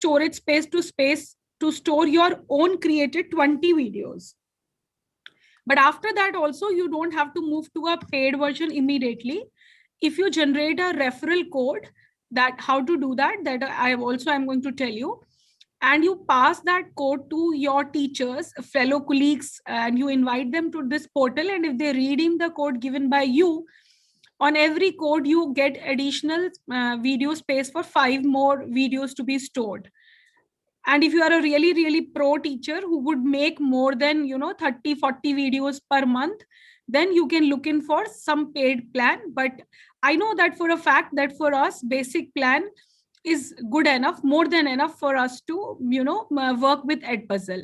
storage space to store your own created 20 videos. But after that also, you don't have to move to a paid version immediately. If you generate a referral code, that how to do that, I'm going to tell you. And you pass that code to your teachers, fellow colleagues, and you invite them to this portal. And if they redeem the code given by you, on every code, you get additional video space for 5 more videos to be stored. And if you are a really, really pro teacher who would make more than, 30, 40 videos per month, then you can look in for some paid plan. But I know that for a fact that for us, basic plan is good enough, more than enough for us to, work with Edpuzzle.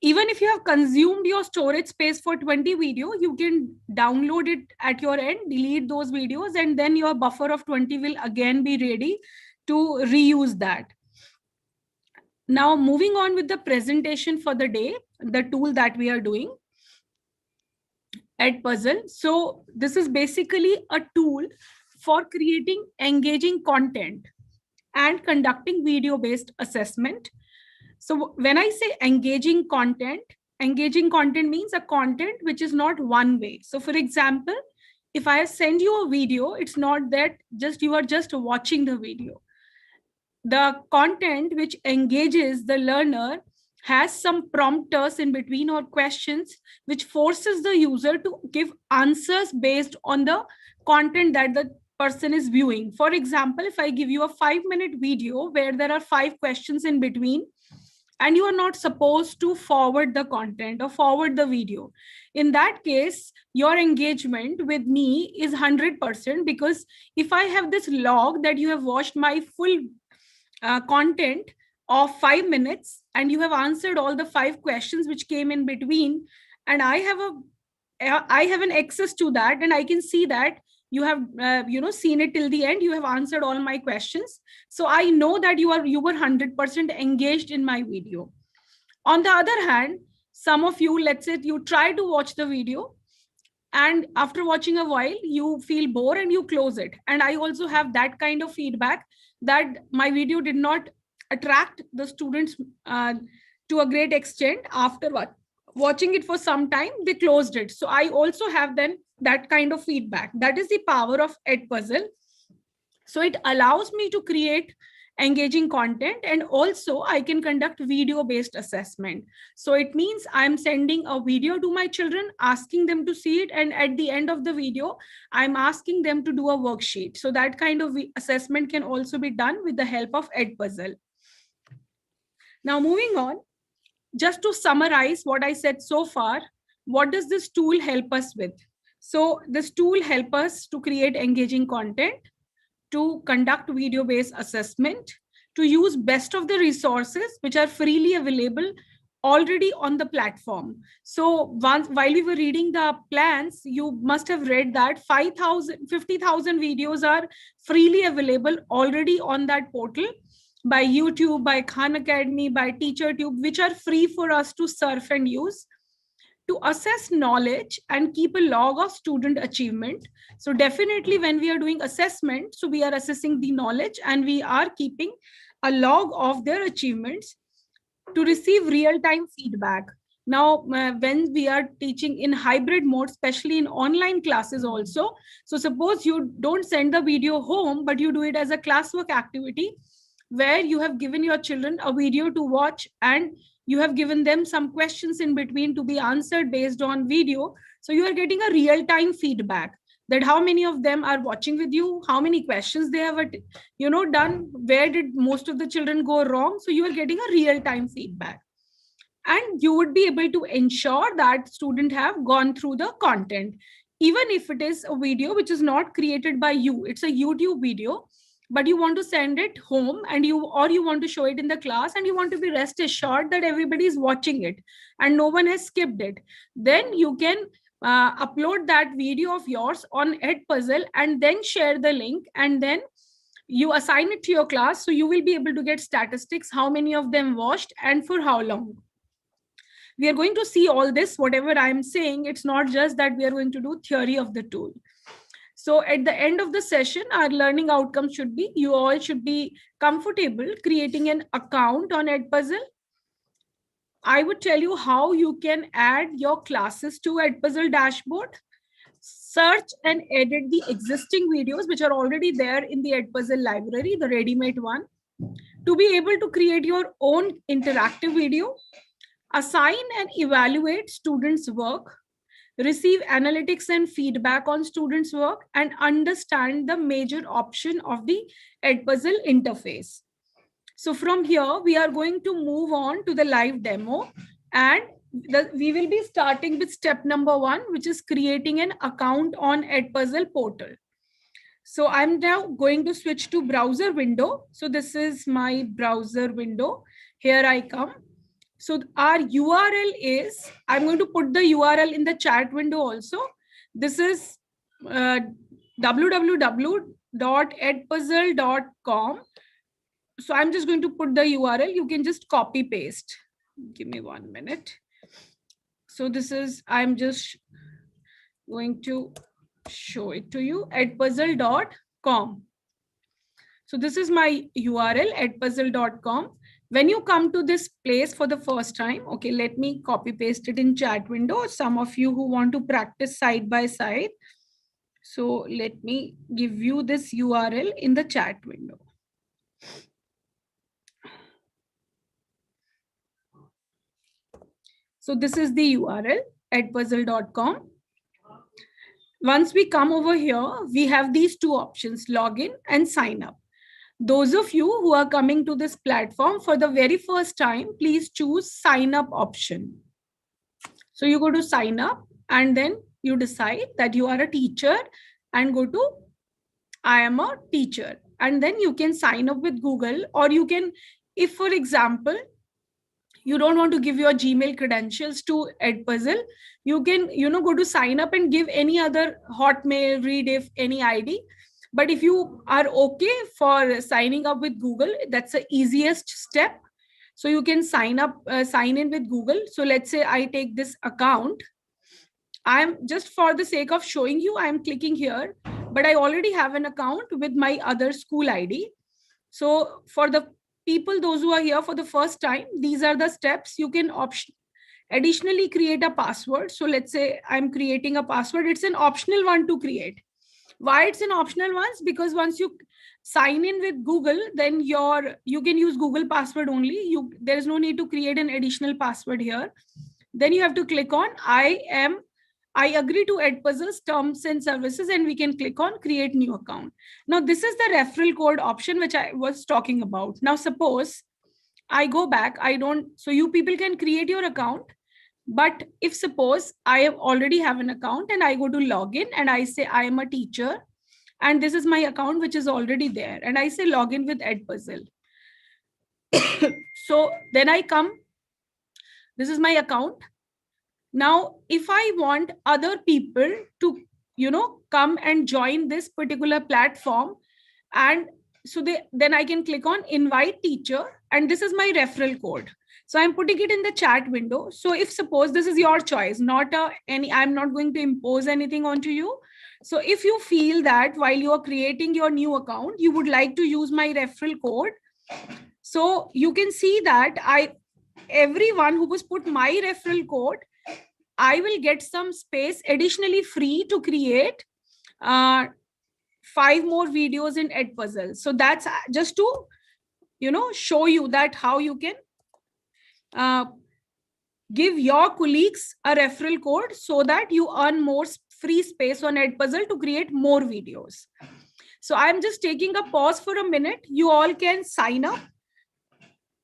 Even if you have consumed your storage space for 20 video, you can download it at your end, delete those videos, and then your buffer of 20 will again be ready to reuse that. Now, moving on with the presentation for the day, the tool that we are doing, Edpuzzle. So this is basically a tool for creating engaging content and conducting video-based assessment. So when I say engaging content means a content which is not one way. So for example, if I send you a video, it's not that you are just watching the video. The content which engages the learner has some prompters in between or questions which forces the user to give answers based on the content that the person is viewing. For example, if I give you a 5-minute video where there are 5 questions in between, and you are not supposed to forward the content or forward the video, in that case, your engagement with me is 100%, because if I have this log that you have watched my full content of 5 minutes and you have answered all the 5 questions which came in between, and I have an access to that, and I can see that you have seen it till the end, you have answered all my questions, so I know that you were 100% engaged in my video. On the other hand, some of you, let's say you try to watch the video, and after watching a while you feel bored and you close it. And I also have that kind of feedback that my video did not attract the students to a great extent. After watching it for some time, they closed it. So I also have then that kind of feedback. That is the power of Edpuzzle. So it allows me to create engaging content, and also I can conduct video-based assessment. So it means I'm sending a video to my children, asking them to see it, and at the end of the video, I'm asking them to do a worksheet. So that kind of assessment can also be done with the help of Edpuzzle. Now moving on, just to summarize what I said so far, what does this tool help us with? So this tool helps us to create engaging content, to conduct video-based assessment, to use best of the resources which are freely available already on the platform. So while we were reading the plans, you must have read that 50,000 videos are freely available already on that portal by YouTube, by Khan Academy, by TeacherTube, which are free for us to surf and use, to assess knowledge and keep a log of student achievement. So definitely when we are doing assessment, so we are assessing the knowledge and we are keeping a log of their achievements, to receive real-time feedback. Now, when we are teaching in hybrid mode, especially in online classes also, so suppose you don't send the video home, but you do it as a classwork activity where you have given your children a video to watch and you have given them some questions in between to be answered based on video. So you are getting a real-time feedback that how many of them are watching with you, how many questions they have, done, where did most of the children go wrong. So you are getting a real-time feedback. And you would be able to ensure that students have gone through the content, even if it is a video which is not created by you. It's a YouTube video, but you want to send it home and you want to show it in the class and you want to be rest assured that everybody is watching it and no one has skipped it. Then you can upload that video of yours on Edpuzzle and then share the link, and then you assign it to your class. So you will be able to get statistics, how many of them watched and for how long. We are going to see all this, whatever I'm saying. It's not just that we are going to do theory of the tool. So at the end of the session, our learning outcome should be, you all should be comfortable creating an account on Edpuzzle. I would tell you how you can add your classes to Edpuzzle dashboard. Search and edit the existing videos which are already there in the Edpuzzle library, the ready-made one, to be able to create your own interactive video, assign and evaluate students' work, receive analytics and feedback on students' work, and understand the major option of the Edpuzzle interface. So from here, we are going to move on to the live demo, and we will be starting with step number 1, which is creating an account on Edpuzzle portal. So I'm now going to switch to browser window. So this is my browser window. Here I come. So our URL is, I'm going to put the URL in the chat window also. This is www.edpuzzle.com. So I'm just going to put the URL. You can just copy paste. Give me 1 minute. So this is, I'm just going to show it to you, edpuzzle.com. So this is my URL, edpuzzle.com. When you come to this place for the first time, okay, let me copy paste it in chat window. Some of you who want to practice side by side. So let me give you this URL in the chat window. So this is the URL, edpuzzle.com. Once we come over here, we have these two options, login and sign up. Those of you who are coming to this platform for the very first time, please choose sign up option. So you go to sign up and then you decide that you are a teacher and go to I am a teacher. And then you can sign up with Google, or you can, if for example, you don't want to give your Gmail credentials to Edpuzzle, you can, go to sign up and give any other Hotmail, Rediff, any ID. But if you are okay for signing up with Google, that's the easiest step. So you can sign in with Google. So let's say I take this account. I'm just, for the sake of showing you, I'm clicking here, but I already have an account with my other school ID. So for the people, those who are here for the first time, these are the steps. You can additionally create a password. So let's say I'm creating a password. It's an optional one to create. Why it's an optional one? Because once you sign in with Google, then you can use Google password only. There is no need to create an additional password here. Then you have to click on I agree to Edpuzzle's terms and services, and we can click on create new account. Now this is the referral code option which I was talking about. Now suppose I go back, so you people can create your account. But if suppose I already have an account and I go to login and I say I am a teacher and this is my account which is already there, and I say login with Edpuzzle. So then I come, this is my account. Now, if I want other people to, come and join this particular platform, and so then I can click on invite teacher, and this is my referral code. So I'm putting it in the chat window. So if suppose this is your choice, I'm not going to impose anything onto you. So if you feel that while you are creating your new account, you would like to use my referral code, so you can see that everyone who was put my referral code, I will get some space additionally free to create 5 more videos in Edpuzzle. So that's just to, show you that how you can give your colleagues a referral code so that you earn more free space on Edpuzzle to create more videos. So I'm just taking a pause for a minute. You all can sign up.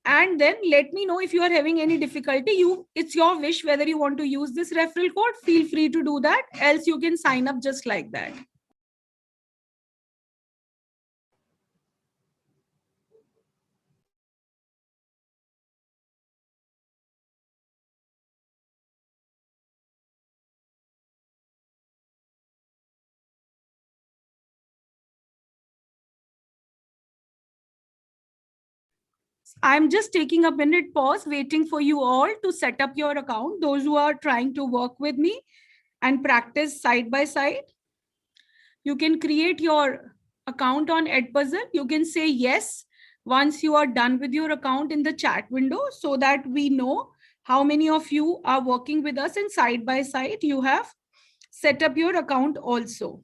And then let me know if you are having any difficulty. It's your wish whether you want to use this referral code. Feel free to do that. Else you can sign up just like that. I'm just taking a minute pause, waiting for you all to set up your account, those who are trying to work with me and practice side by side. You can create your account on Edpuzzle. You can say yes once you are done with your account in the chat window, so that we know how many of you are working with us, and side by side you have set up your account also.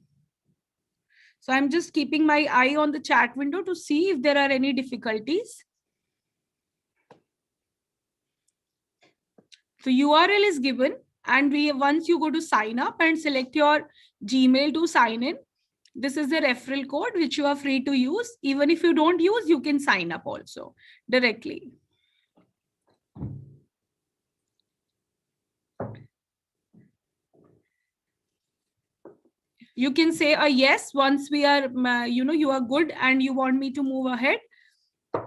So I'm just keeping my eye on the chat window to see if there are any difficulties. So URL is given, and once you go to sign up and select your Gmail to sign in, this is the referral code which you are free to use. Even if you don't use, you can sign up also directly. You can say a yes once we are, you are good and you want me to move ahead,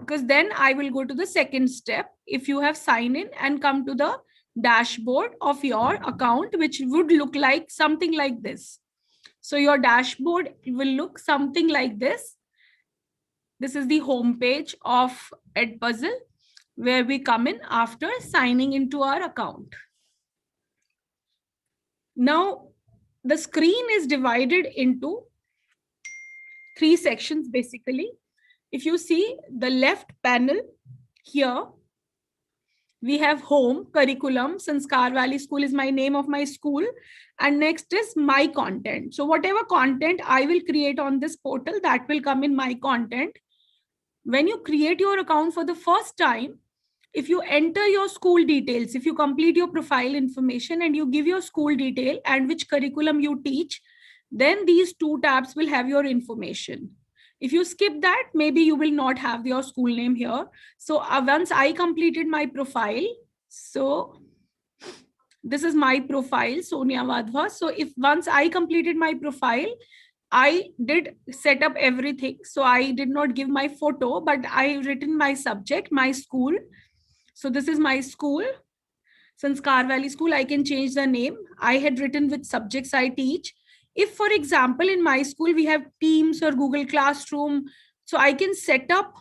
because then I will go to the second step. If you have signed in and come to the dashboard of your account, which would look like something like this. So your dashboard will look something like this. This is the home page of Edpuzzle, where we come in after signing into our account. Now, the screen is divided into 3 sections basically. If you see the left panel here, we have home, curriculum. Sanskar Valley School is my name of my school. And next is my content. So whatever content I will create on this portal, that will come in my content. When you create your account for the first time, if you enter your school details, if you complete your profile information and you give your school detail and which curriculum you teach, then these 2 tabs will have your information. If you skip that, maybe you will not have your school name here. So once I completed my profile, so this is my profile, Sonia Vadva. So if once I completed my profile, I did set up everything. So I did not give my photo, but I written my subject, my school. So this is my school, Sanskar Valley School. I can change the name. I had written which subjects I teach. If, for example, in my school, we have Teams or Google Classroom, so I can set up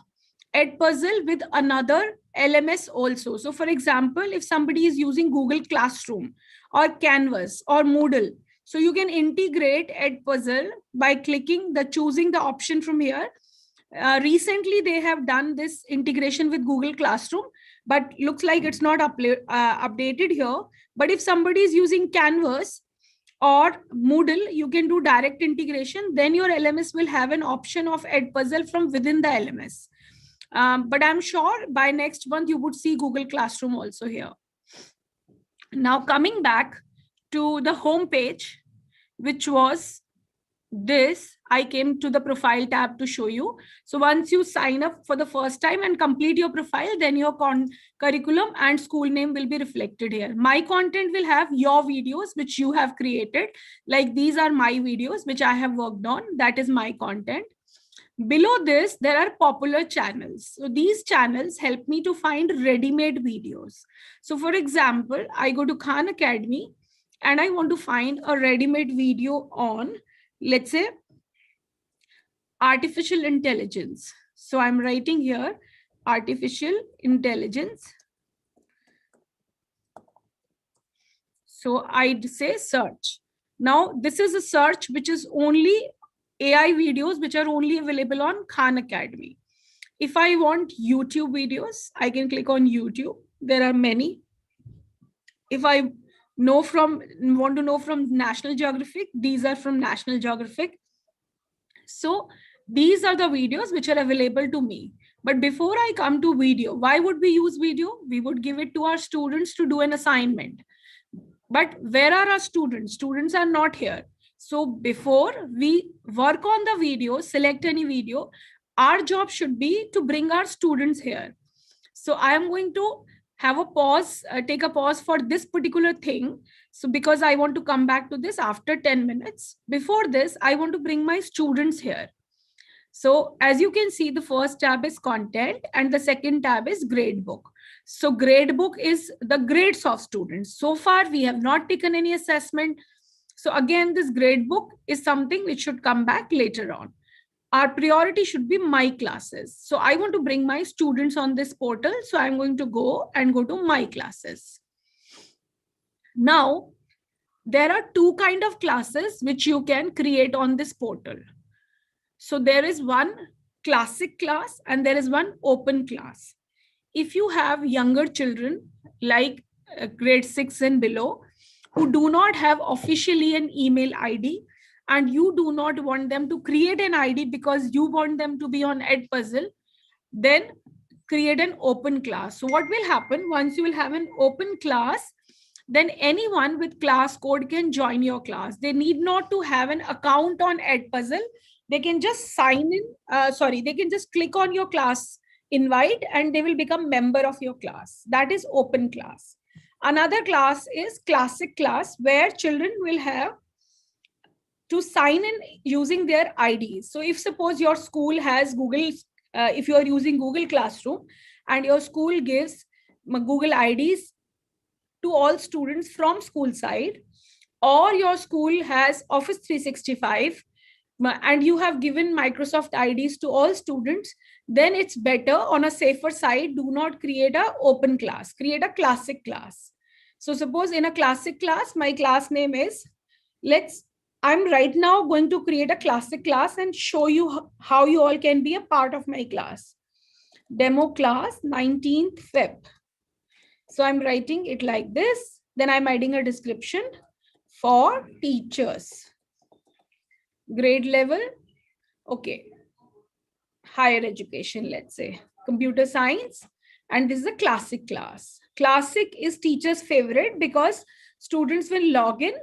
Edpuzzle with another LMS also. So for example, if somebody is using Google Classroom or Canvas or Moodle, so you can integrate Edpuzzle by choosing the option from here. Recently, they have done this integration with Google Classroom, but looks like it's not updated here. But if somebody is using Canvas or Moodle, you can do direct integration. Then your LMS will have an option of Edpuzzle from within the LMS. But I'm sure by next month, you would see Google Classroom also here. Now, coming back to the home page, which was this, I came to the profile tab to show you. So once you sign up for the first time and complete your profile, then your curriculum and school name will be reflected here. My content will have your videos, which you have created. Like these are my videos, which I have worked on. That is my content. Below this, there are popular channels. So these channels help me to find ready-made videos. So for example, I go to Khan Academy and I want to find a ready-made video on, let's say, artificial intelligence. So I'm writing here, artificial intelligence. So I'd say search. Now, this is a search which is only AI videos, which are only available on Khan Academy. If I want YouTube videos, I can click on YouTube. There are many. If I want to know from National Geographic, these are from National Geographic. So these are the videos which are available to me. But before I come to video, why would we use video? We would give it to our students to do an assignment. But where are our students? Students are not here. So before we work on the video, select any video, our job should be to bring our students here. So I am going to have a pause, take a pause for this particular thing. So because I want to come back to this after 10 minutes. Before this, I want to bring my students here. So as you can see, the first tab is content and the second tab is gradebook. So gradebook is the grades of students. So far, we have not taken any assessment. So again, this gradebook is something which should come back later on. Our priority should be my classes. So I want to bring my students on this portal. So I'm going to go to my classes. Now, There are two kind of classes which you can create on this portal. So there is one classic class and there is one open class. If you have younger children like grade 6 and below who do not have officially an email ID, and you do not want them to create an ID because you want them to be on Edpuzzle, then create an open class. So what will happen once you will have an open class, then anyone with class code can join your class. They need not to have an account on Edpuzzle. They can just sign in, they can just click on your class invite and they will become member of your class. That is open class. Another class is classic class, where children will have to sign in using their IDs. So if suppose your school has Google, if you are using Google Classroom and your school gives Google IDs to all students from school side, or your school has Office 365 and you have given Microsoft IDs to all students, then it's better, on a safer side, do not create a open class, create a classic class. So suppose in a classic class, my class name is, I'm right now going to create a classic class and show you how you all can be a part of my class. Demo class 19th Feb. So I'm writing it like this. Then I'm adding a description for teachers. Grade level, okay. Higher education, let's say. Computer science. And this is a classic class. Classic is teacher's favorite because students will log in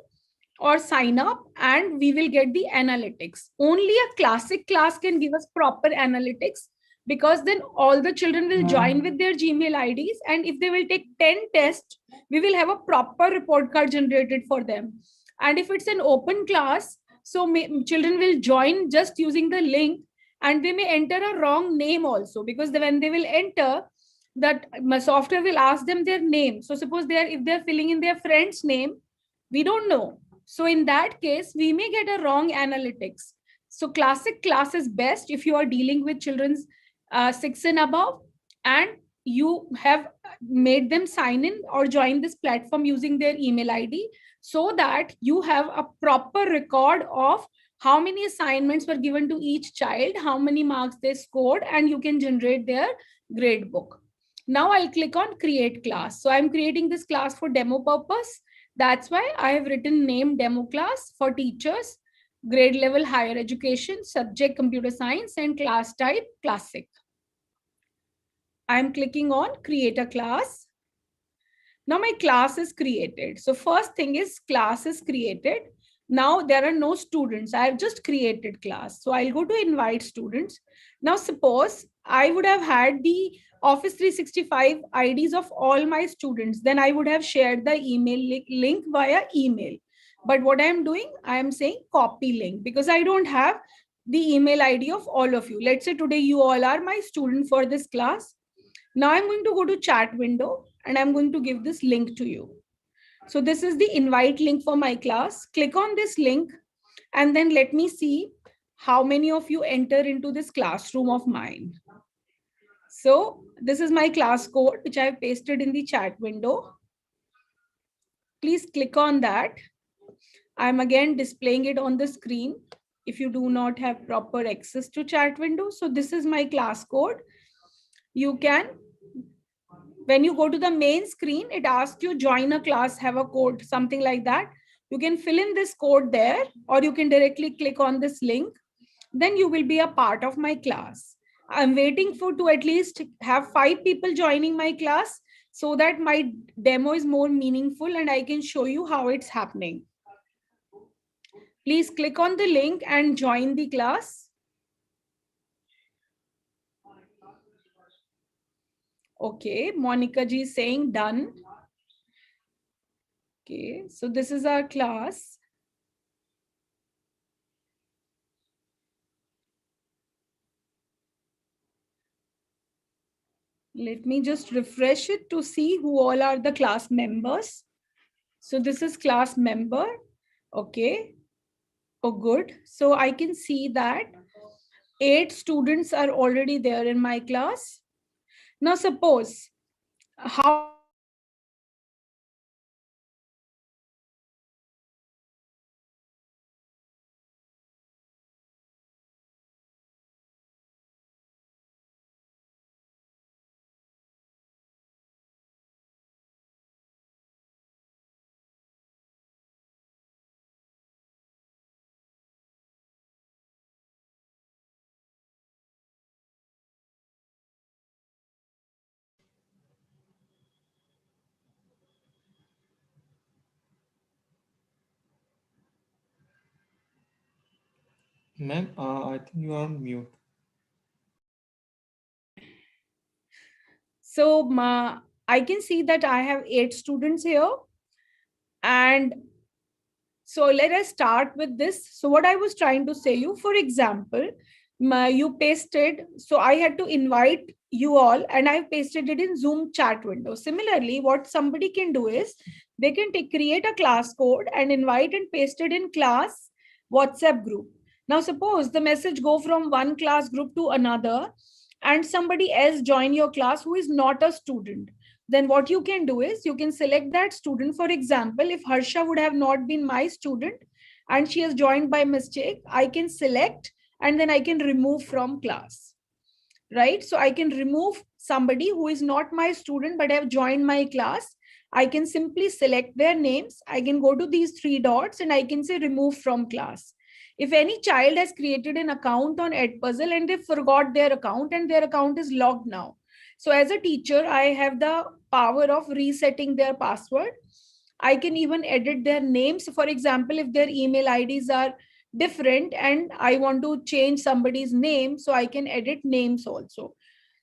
or sign up and we will get the analytics. Only a classic class can give us proper analytics, because then all the children will join with their Gmail IDs, and if they will take 10 tests, we will have a proper report card generated for them. And if it's an open class, so children will join just using the link, and they may enter a wrong name also, because when they will enter, that software will ask them their name. So suppose if they're filling in their friend's name, we don't know. So in that case, we may get a wrong analytics. So classic class is best if you are dealing with children's 6 and above, and you have made them sign in or join this platform using their email ID, so that you have a proper record of how many assignments were given to each child, how many marks they scored, and you can generate their grade book. Now I'll click on create class. So I'm creating this class for demo purpose. That's why I have written name demo class for teachers, grade level higher education, subject computer science, and class type classic. I'm clicking on create a class. Now my class is created. So first thing is class is created. Now there are no students. I have just created class. So I'll go to invite students. Now suppose I would have had the Office 365 IDs of all my students, then I would have shared the email link via email. But what I am doing, I am saying copy link, because I don't have the email ID of all of you. Let's say today you all are my student for this class. Now I'm going to go to chat window and I'm going to give this link to you. So this is the invite link for my class. Click on this link and then let me see how many of you enter into this classroom of mine. So this is my class code, which I have pasted in the chat window. Please click on that. I'm again displaying it on the screen if you do not have proper access to chat window. So this is my class code. You can, when you go to the main screen, it asks you join a class, have a code, something like that. You can fill in this code there, or you can directly click on this link. Then you will be a part of my class. I'm waiting for to at least have 5 people joining my class so that my demo is more meaningful and I can show you how it's happening. Please click on the link and join the class. Okay, Monica ji is saying done. Okay, so this is our class. Let me just refresh it to see who all are the class members. So this is class member. Okay. Oh, good. So I can see that 8 students are already there in my class. Now suppose how Ma'am, I think you are on mute. So I can see that I have 8 students here. And so let us start with this. So what I was trying to say you, for example, you pasted, so I had to invite you all and I pasted it in Zoom chat window. Similarly, what somebody can do is they can create a class code and invite and paste it in class WhatsApp group. Now suppose the message go from one class group to another and somebody else join your class who is not a student. Then what you can do is you can select that student. For example, if Harsha would have not been my student and she has joined by mistake, I can select and then I can remove from class, right? So I can remove somebody who is not my student but have joined my class. I can simply select their names. I can go to these 3 dots and I can say remove from class. If any child has created an account on Edpuzzle and they forgot their account and their account is logged now, so as a teacher, I have the power of resetting their password. I can even edit their names. For example, if their email IDs are different and I want to change somebody's name, so I can edit names also.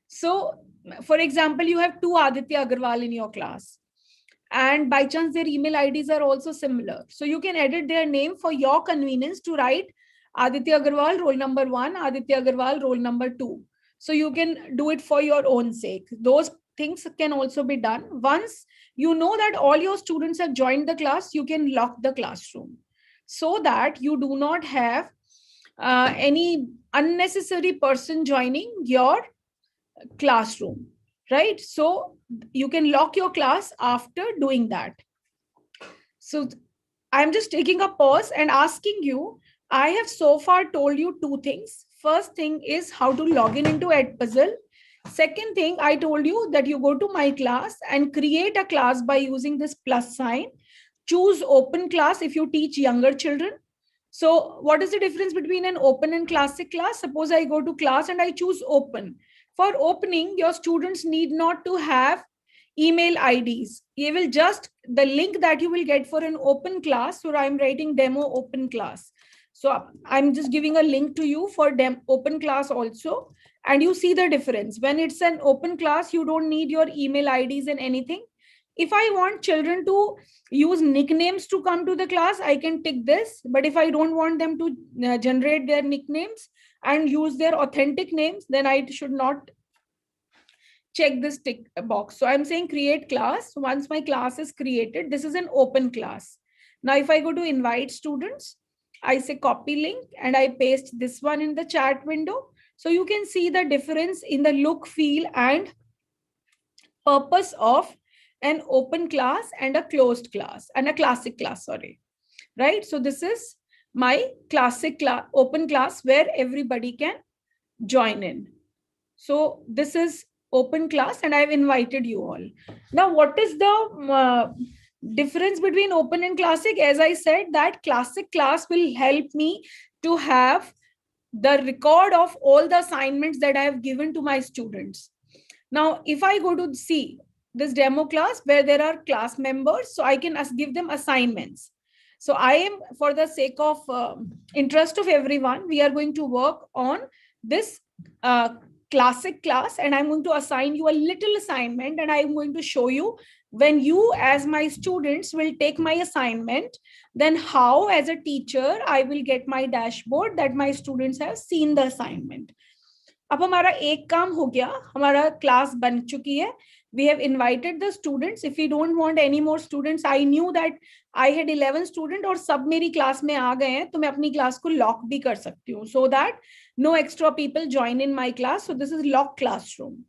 So, for example, you have 2 Aditya Agarwal in your class, and by chance their email IDs are also similar. So you can edit their name for your convenience to write Aditya Agarwal, roll number 1, Aditya Agarwal, roll number 2. So you can do it for your own sake. Those things can also be done. Once you know that all your students have joined the class, you can lock the classroom so that you do not have any unnecessary person joining your classroom, right? So you can lock your class after doing that. So I'm just taking a pause and asking you, I have so far told you 2 things. First thing is how to log in into Edpuzzle. Second thing, I told you that you go to my class and create a class by using this plus sign. Choose open class if you teach younger children. So what is the difference between an open and classic class? Suppose I go to class and I choose open. For opening, your students need not to have email IDs. You will just, the link that you will get for an open class, so I'm writing demo open class. So I'm just giving a link to you for open class also. And you see the difference. When it's an open class, you don't need your email IDs and anything. If I want children to use nicknames to come to the class, I can tick this. But if I don't want them to generate their nicknames and use their authentic names, then I should not check this tick box. So I'm saying create class. Once my class is created, this is an open class. Now, if I go to invite students, I say copy link and I paste this one in the chat window. So you can see the difference in the look, feel, and purpose of an open class and a closed class and a classic class, sorry. Right? So this is my classic class, open class where everybody can join in. So this is open class and I've invited you all. Now, what is the difference between open and classic? As I said, that classic class will help me to have the record of all the assignments that I have given to my students. Now, if I go to see this demo class where there are class members, so I can give them assignments. So I am, for the sake of interest of everyone, we are going to work on this classic class and I'm going to assign you a little assignment and I'm going to show you when you as my students will take my assignment, then how as a teacher I will get my dashboard that my students have seen the assignment. अब हमारा एक काम हो गया, हमारा class बन चुकी है. We have invited the students. If we don't want any more students, I knew that I had 11 students और सब मेरी क्लास में आ गए हैं, तो मैं अपनी क्लास को लॉक भी कर सकती हूँ, so that no extra people join in my class. So this is locked classroom.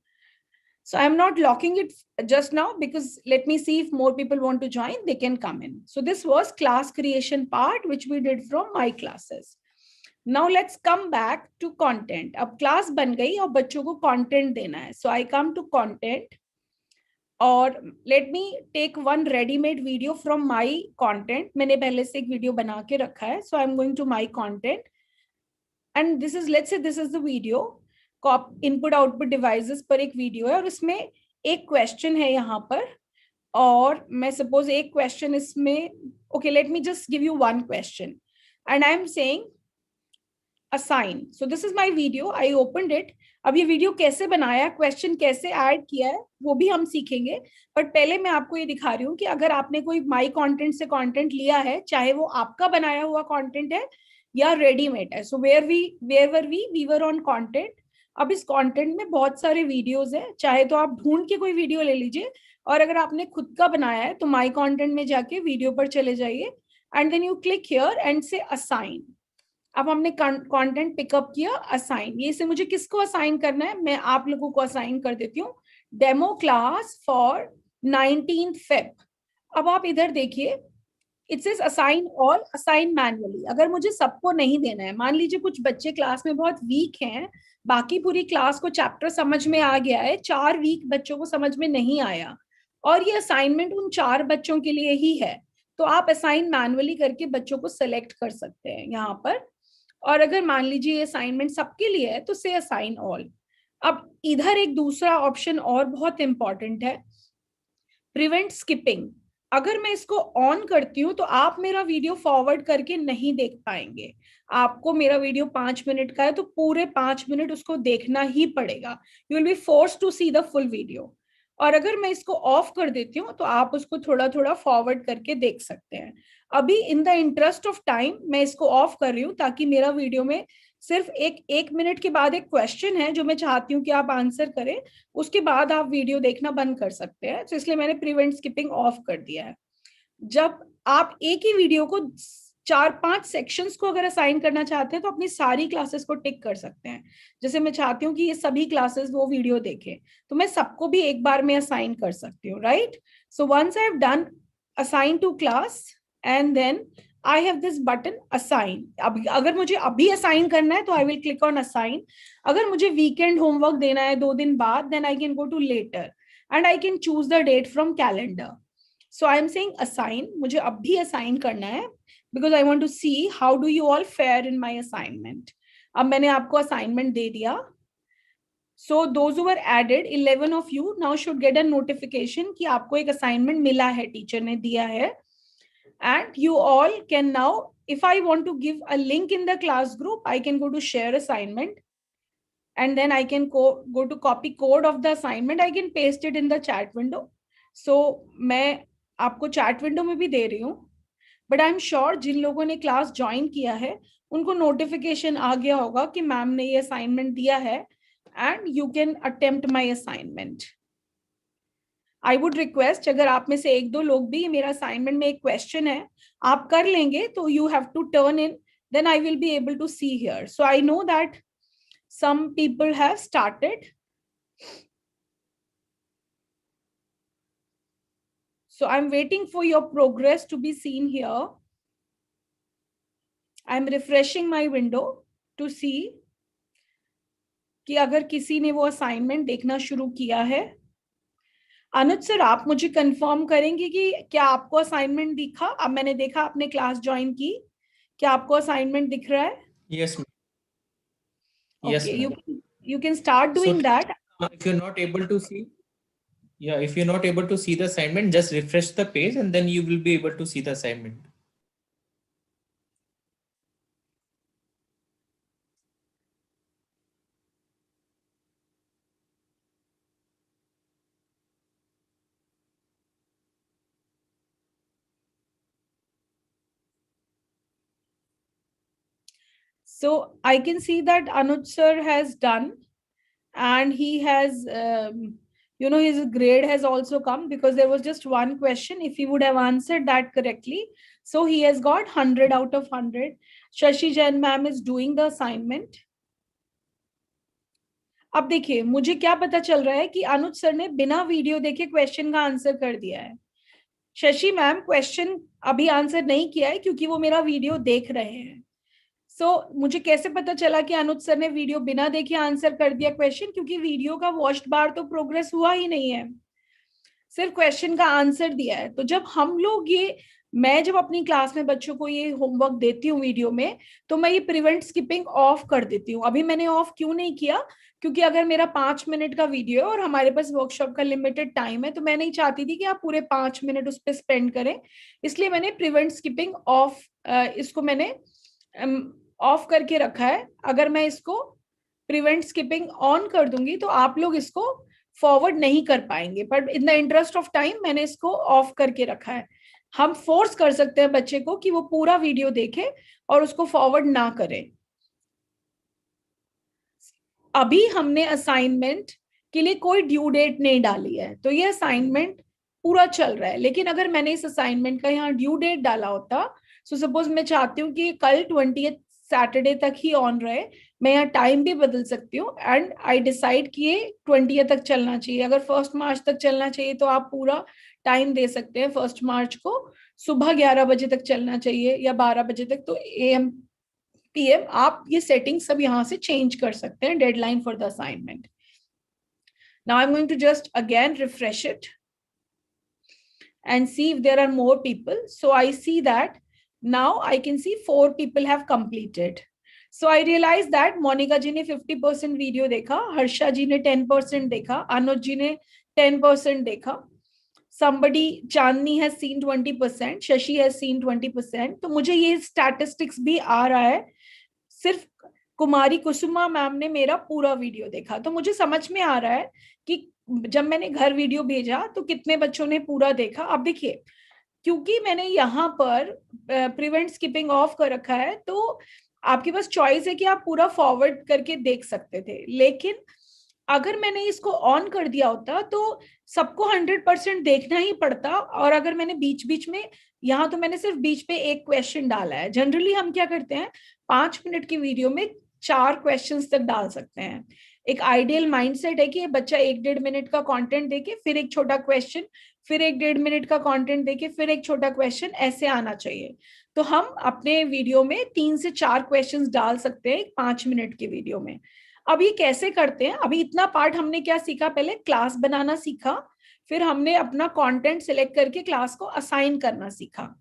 So I'm not locking it just now because let me see if more people want to join, they can come in. So this was class creation part, which we did from my classes. Now let's come back to content. अब class बन गई और बच्चों को content देना है. So I come to content और let me take one ready-made video from my content. मैंने पहले से एक वीडियो बना के रखा है. So I'm going to my content. And this is, let's say this is the video. Input output devices पर एक वीडियो है और इसमें एक क्वेश्चन है यहाँ पर और मैं सपोज एक क्वेश्चन इसमें, okay, let me just give you one question and I am saying assign. So this is my video. I opened it. अब ये वीडियो कैसे बनाया, क्वेश्चन कैसे ऐड किया है, वो भी हम सीखेंगे. बट पहले मैं आपको ये दिखा रही हूँ कि अगर आपने कोई माई कंटेंट से कंटेंट लिया है, चाहे वो आपका बनाया हुआ कंटेंट है या रेडीमेड है. So we were on content. अब इस कंटेंट में बहुत सारे वीडियोस हैं, चाहे तो आप ढूंढ के कोई वीडियो ले लीजिए, और अगर आपने खुद का बनाया है तो माई कंटेंट में जाके वीडियो पर चले जाइए and then you click here and say assign. अब हमने कंटेंट पिकअप किया, असाइन. ये से मुझे किसको असाइन करना है, मैं आप लोगों को असाइन कर देती हूँ. Demo class for 19 Feb. अब आप इधर देखिए, it says assign all, assign manually. अगर मुझे सबको नहीं देना है, मान लीजिए कुछ बच्चे क्लास में बहुत वीक हैं, बाकी पूरी क्लास को चैप्टर समझ में आ गया है, 4 वीक बच्चों को समझ में नहीं आया, और ये असाइनमेंट उन 4 बच्चों के लिए ही है, तो आप असाइन मैन्युअली करके बच्चों को सेलेक्ट कर सकते हैं यहाँ पर. और अगर मान लीजिए ये असाइनमेंट सबके लिए है तो से असाइन ऑल. अब इधर एक दूसरा ऑप्शन और बहुत इंपॉर्टेंट है, प्रिवेंट स्किपिंग. अगर मैं इसको ऑन करती हूँ तो आप मेरा वीडियो फॉरवर्ड करके नहीं देख पाएंगे. आपको मेरा वीडियो 5 मिनट का है तो पूरे 5 मिनट उसको देखना ही पड़ेगा. You will be forced to see the full video. और अगर मैं इसको ऑफ कर देती हूँ तो आप उसको थोड़ा थोड़ा फॉरवर्ड करके देख सकते हैं. अभी in the interest of time मैं इसको ऑफ कर रही हूँ, ताकि मेरा वीडियो में सिर्फ एक मिनट के बाद एक क्वेश्चन है जो मैं चाहती हूँ कि आप आंसर करें, उसके बाद आप वीडियो देखना बंद कर सकते हैं. तो इसलिए मैंने प्रिवेंट स्किपिंग ऑफ कर दिया है. जब आप एक ही वीडियो को 4-5 सेक्शंस को अगर असाइन करना चाहते हैं तो अपनी सारी क्लासेस को टिक कर सकते हैं. जैसे मैं चाहती हूँ कि ये सभी क्लासेस वो वीडियो देखें, तो मैं सबको भी एक बार में असाइन कर सकती हूँ, right. So once I have done assign to class and then I have this button assign. अब अगर मुझे अभी असाइन करना है तो I will click on assign. अगर मुझे वीकेंड होमवर्क देना है 2 दिन बाद, then I can go to later and I can choose the date from calendar. So I am saying assign. मुझे अभी असाइन करना है because I want to see how do you all fare in my assignment. अब मैंने आपको assignment दे दिया. So those who were added, 11 of you now should get a notification कि आपको एक असाइनमेंट मिला है, टीचर ने दिया है. And you all can now, if I want to give a link in the class group, I can go to share assignment and then I can go to copy code of the assignment. I can paste it in the chat window. So मैं आपको chat window में भी दे रही हूँ. But I am sure जिन लोगों ने class join किया है उनको नोटिफिकेशन आ गया होगा कि मैम ने ये असाइनमेंट दिया है and you can attempt my assignment. I would request, अगर आप में से 1-2 लोग भी, मेरा असाइनमेंट में एक क्वेश्चन है, आप कर लेंगे तो you have to turn in, then I will be able to see here. So I know that some people have started. So I'm waiting for your progress to be seen here. I'm refreshing my window to see कि अगर किसी ने वो assignment देखना शुरू किया है. अनुज sir, आप मुझे कंफर्म करेंगे कि क्या आपको असाइनमेंट दिखा? अब मैंने देखा आपने क्लास ज्वाइन की, क्या आपको असाइनमेंट दिख रहा है? Yes, ma'am. Okay, Yes, you can start doing that. If you're not able to see, if you're not able to see the assignment, just refresh the page and then you will be able to see the assignment. So I can see that Anuj sir has done, and he has, his grade has also come because there was just one question. If he would have answered that correctly, so he has got 100 out of 100. Shashi Jain ma'am is doing the assignment. अब देखिए, मुझे क्या पता चल रहा है कि अनुज sir ने बिना वीडियो देखे क्वेश्चन का आंसर कर दिया है. शशि मैम क्वेश्चन अभी आंसर नहीं किया है क्योंकि वो मेरा वीडियो देख रहे हैं. मुझे कैसे पता चला कि अनुज सर ने वीडियो बिना देखे आंसर कर दिया क्वेश्चन? क्योंकि वीडियो का वॉच्ड बार तो प्रोग्रेस हुआ ही नहीं है, सिर्फ क्वेश्चन का आंसर दिया है. तो जब हम लोग मैं जब अपनी क्लास में बच्चों को ये होमवर्क देती हूँ वीडियो में, तो मैं ये प्रिवेंट स्किपिंग ऑफ कर देती हूँ. अभी मैंने ऑफ क्यों नहीं किया? क्योंकि अगर मेरा 5 मिनट का वीडियो है और हमारे पास वर्कशॉप का लिमिटेड टाइम है, तो मैं नहीं चाहती थी कि आप पूरे 5 मिनट उस पर स्पेंड करें. इसलिए मैंने प्रिवेंट स्किपिंग ऑफ, इसको मैंने ऑफ करके रखा है। अगर मैं इसको प्रिवेंट स्किपिंग ऑन कर दूंगी तो आप लोग इसको फॉरवर्ड नहीं कर पाएंगे, but in the interest of time मैंने इसको ऑफ करके रखा है। हम फोर्स कर सकते हैं बच्चे को कि वो पूरा वीडियो देखे और उसको फॉरवर्ड ना करे। अभी हमने असाइनमेंट के लिए कोई ड्यू डेट नहीं डाली है, तो ये असाइनमेंट पूरा चल रहा है। लेकिन अगर मैंने इस असाइनमेंट का यहाँ ड्यू डेट डाला होता, सो सपोज मैं चाहती हूँ कि कल 20th सैटरडे तक ही ऑन रहे, मैं यहाँ टाइम भी बदल सकती हूँ एंड आई डिसाइड कि ये 20th तक चलना चाहिए। अगर 1 मार्च तक चलना चाहिए तो आप पूरा टाइम दे सकते हैं। 1 मार्च को सुबह 11 बजे तक चलना चाहिए या 12 बजे तक, तो AM PM आप ये सेटिंग सब यहाँ से चेंज कर सकते हैं। Deadline for the assignment. Now I am going to just again refresh it and see if there are more people. So I see that now I can see 4 people have completed. So I realized that Monica ji ने 50% video देखा, हर्षा जी ने 10% देखा, अनुज जी ने 10% देखा, somebody Chandni has seen 20%, Shashi has seen 20%. तो मुझे ये statistics भी आ रहा है। सिर्फ कुमारी कुसुमा मैम ने मेरा पूरा वीडियो देखा, तो मुझे समझ में आ रहा है कि जब मैंने घर वीडियो भेजा तो कितने बच्चों ने पूरा देखा। अब देखिए, क्योंकि मैंने यहाँ पर प्रिवेंट स्किपिंग ऑफ कर रखा है, तो आपके पास चॉइस है कि आप पूरा फॉरवर्ड करके देख सकते थे। लेकिन अगर मैंने इसको ऑन कर दिया होता तो सबको 100% देखना ही पड़ता। और अगर मैंने बीच बीच में, यहाँ तो मैंने सिर्फ बीच पे एक क्वेश्चन डाला है। जनरली हम क्या करते हैं, 5 मिनट की वीडियो में 4 क्वेश्चंस तक डाल सकते हैं। एक आइडियल माइंडसेट है कि बच्चा 1-1.5 मिनट का कंटेंट देके फिर एक छोटा क्वेश्चन, फिर 1-1.5 मिनट का कंटेंट देके फिर एक छोटा क्वेश्चन, ऐसे आना चाहिए। तो हम अपने वीडियो में 3 से 4 क्वेश्चंस डाल सकते हैं 5 मिनट की वीडियो में। अब ये कैसे करते हैं, अभी इतना पार्ट हमने क्या सीखा, पहले क्लास बनाना सीखा, फिर हमने अपना कंटेंट सिलेक्ट करके क्लास को असाइन करना सीखा।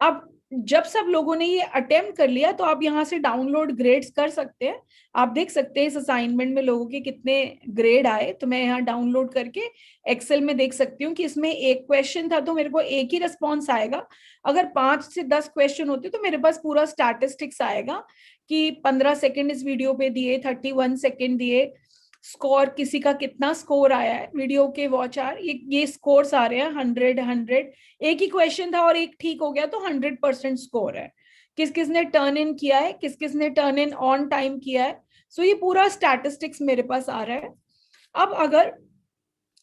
अब जब सब लोगों ने ये अटेम्प्ट कर लिया तो आप यहाँ से डाउनलोड ग्रेड्स कर सकते हैं। आप देख सकते हैं इस असाइनमेंट में लोगों के कितने ग्रेड आए। तो मैं यहाँ डाउनलोड करके एक्सेल में देख सकती हूँ कि इसमें एक क्वेश्चन था तो मेरे को एक ही रिस्पॉन्स आएगा। अगर 5 से 10 क्वेश्चन होते तो मेरे पास पूरा स्टैटिस्टिक्स आएगा कि 15 सेकेंड इस वीडियो पे दिए, 31 सेकेंड दिए, स्कोर किसी का कितना स्कोर आया है, वीडियो के वॉच आवर, ये स्कोर्स आ रहे हैं 100। एक ही क्वेश्चन था और एक ठीक हो गया तो 100% स्कोर है। किस किस ने टर्न इन किया है, किस किस ने टर्न इन ऑन टाइम किया है। सो ये पूरा स्टैटिस्टिक्स मेरे पास आ रहा है। अब अगर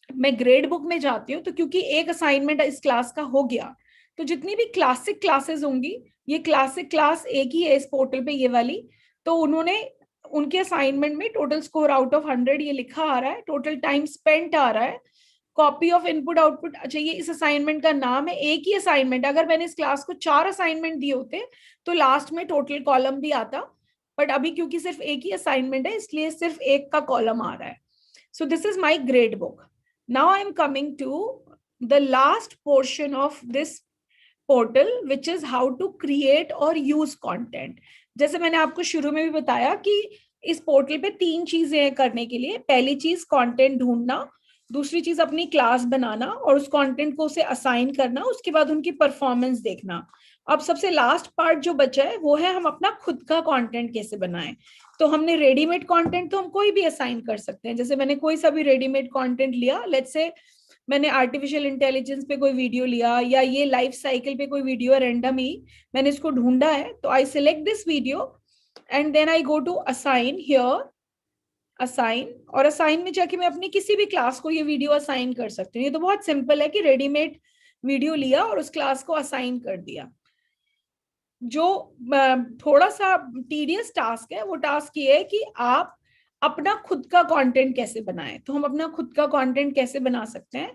मैं ग्रेड बुक में जाती हूँ तो क्योंकि एक असाइनमेंट इस क्लास का हो गया, तो जितनी भी क्लासिक क्लासेस होंगी, ये क्लासिक क्लास एक ही है इस पोर्टल पे, ये वाली, तो उन्होंने उनके असाइनमेंट में टोटल स्कोर आउट ऑफ 100 ये लिखा आ रहा है, टोटल टाइम स्पेंट आ रहा है, कॉपी ऑफ इनपुट आउटपुट। अच्छा, ये इस असाइनमेंट का नाम है, एक ही असाइनमेंट। अगर मैंने इस क्लास को 4 असाइनमेंट दिए होते तो लास्ट में टोटल कॉलम भी आता, बट अभी क्योंकि सिर्फ एक ही असाइनमेंट है इसलिए सिर्फ एक का कॉलम आ रहा है। So this is my grade book. Now I am coming to the last portion of this portal, which is how to create और यूज कंटेंट। जैसे मैंने आपको शुरू में भी बताया कि इस पोर्टल पे 3 चीजें हैं करने के लिए। पहली चीज कंटेंट ढूंढना, दूसरी चीज अपनी क्लास बनाना और उस कंटेंट को उसे असाइन करना, उसके बाद उनकी परफॉर्मेंस देखना। अब सबसे लास्ट पार्ट जो बचा है वो है हम अपना खुद का कंटेंट कैसे बनाएं। तो हमने रेडीमेड कंटेंट तो हम कोई भी असाइन कर सकते हैं। जैसे मैंने कोई सा भी रेडीमेड कंटेंट लिया, लेट्स से मैंने आर्टिफिशियल इंटेलिजेंस पे कोई वीडियो लिया या ये लाइफ साइकिल पे कोई वीडियो रैंडम ही मैंने इसको ढूंढा है, तो I select this video and then I go to assign here, assign, और असाइन में जाके मैं अपनी किसी भी क्लास को ये वीडियो असाइन कर सकती हूँ। ये तो बहुत सिंपल है कि रेडीमेड वीडियो लिया और उस क्लास को असाइन कर दिया। जो थोड़ा सा टीडियस टास्क है वो टास्क ये है कि आप अपना खुद का कंटेंट कैसे बनाएं। तो हम अपना खुद का कंटेंट कैसे बना सकते हैं,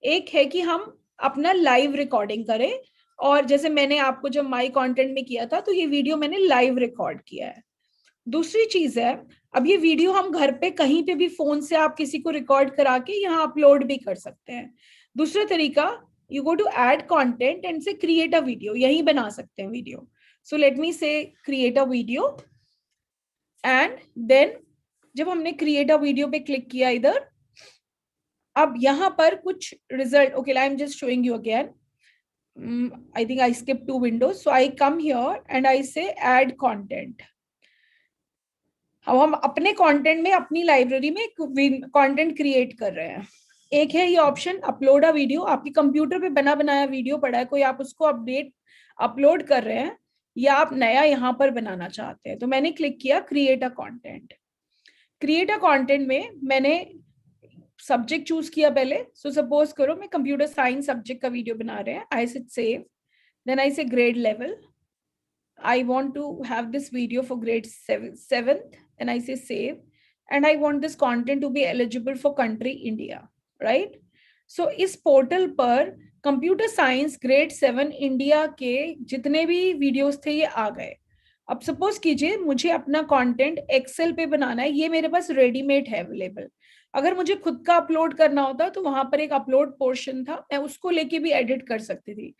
एक है कि हम अपना लाइव रिकॉर्डिंग करें, और जैसे मैंने आपको जब माई कंटेंट में किया था तो ये वीडियो मैंने लाइव रिकॉर्ड किया है। दूसरी चीज है, अब ये वीडियो हम घर पे कहीं पे भी फोन से आप किसी को रिकॉर्ड करा के यहाँ अपलोड भी कर सकते हैं। दूसरा तरीका, you go to add content and say create a video, यही बना सकते हैं video. So let me say create a video, and then जब हमने क्रिएट अ वीडियो पे क्लिक किया इधर, अब यहाँ पर कुछ result, okay I am just showing you again, I think I skipped 2 windows. So I come here and I say add content. हम अपने कंटेंट में, अपनी लाइब्रेरी में कंटेंट क्रिएट कर रहे हैं। एक है ये ऑप्शन अपलोड अ वीडियो, आपके कंप्यूटर पे बना बनाया वीडियो पड़ा है, कोई आप उसको अपलोड कर रहे हैं या आप नया यहाँ पर बनाना चाहते हैं। तो मैंने क्लिक किया create a content. Create a content में मैंने सब्जेक्ट चूज किया पहले। सो सपोज करो मैं कंप्यूटर साइंस सब्जेक्ट का वीडियो बना रहे हैं, I said save, then I say grade level, I want to have this video for grade 7th, and I say save, and I want this content to be eligible for country India, right? So इस portal पर computer science grade 7 India के जितने भी videos थे ये आ गए। अब suppose कीजिए मुझे अपना कंटेंट एक्सेल पे बनाना है, ये मेरे पास रेडीमेड है अवेलेबल। अगर मुझे खुद का अपलोड करना होता तो वहां पर एक अपलोड पोर्शन था, मैं उसको लेके भी एडिट कर सकती थी,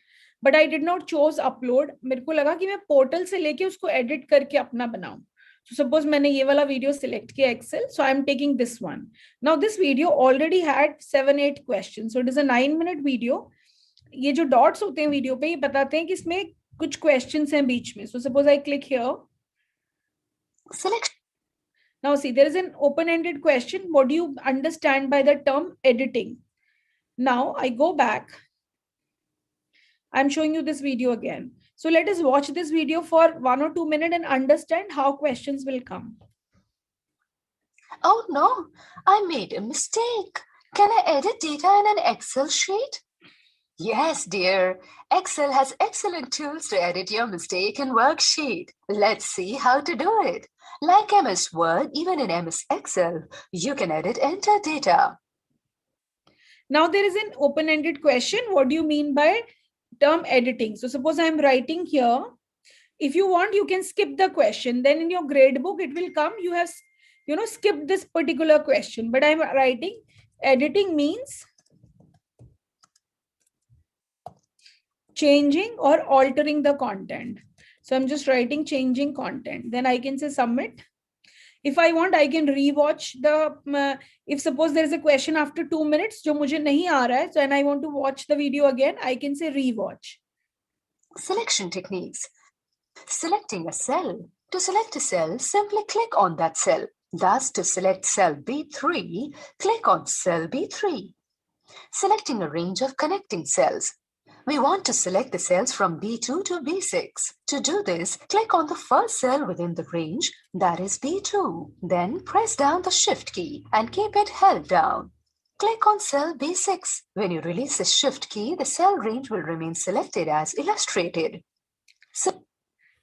but I did not chose upload. मेरे को लगा कि मैं पोर्टल से लेके उसको एडिट करके अपना बनाऊं। So suppose मैंने ये वाला वीडियो सिलेक्ट किया Excel, so I am taking this one. Now this video already had 7-8 questions, so it is a 9-minute video. ये जो डॉट्स होते हैं वीडियो पे ये बताते हैं कि इसमें कुछ क्वेश्चंस हैं बीच में। So suppose I click here. Select. Now see, there is an open-ended question. What do you understand by the term editing? Now I go back. I'm showing you this video again. So let us watch this video for 1 or 2 minutes and understand how questions will come. Oh no, I made a mistake. Can I edit data in an Excel sheet? Yes, dear. Excel has excellent tools to edit your mistake in worksheet. Let's see how to do it. Like MS Word, even in MS Excel, you can edit enter data. Now there is an open-ended question. What do you mean by term editing? So suppose I'm writing here. If you want, you can skip the question. Then in your grade book, it will come. You have, skipped this particular question. But I'm writing editing means changing or altering the content. So I'm just writing changing content. Then I can say submit. If I want, I can rewatch the, if suppose there is a question after 2 minutes, जो मुझे नहीं आ रहा है, so and I want to watch the video again, I can say rewatch. Selection techniques. Selecting a cell. To select a cell, simply click on that cell. Thus, to select cell B3, click on cell B3. Selecting a range of connecting cells. We want to select the cells from B2 to B6. To do this, click on the first cell within the range, that is B2. Then press down the Shift key and keep it held down. Click on cell B6. When you release the Shift key, the cell range will remain selected as illustrated.